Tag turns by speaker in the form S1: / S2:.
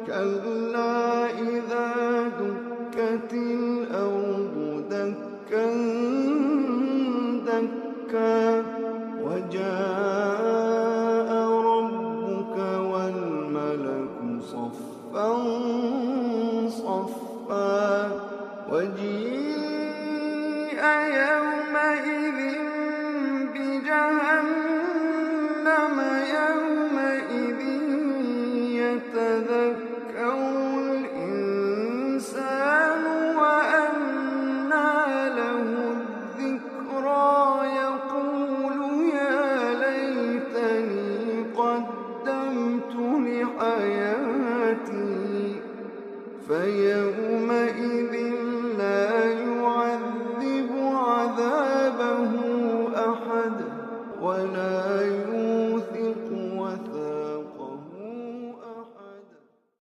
S1: كلا إذا دكت الأرض دكا دكا وجاء ربك والملك صفا صفا وجيء يومئذ بجهنم يومئذ يتذكر الإنسان وأنى له الذكرى يقول يا ليتني قدمت لحياتي فيوم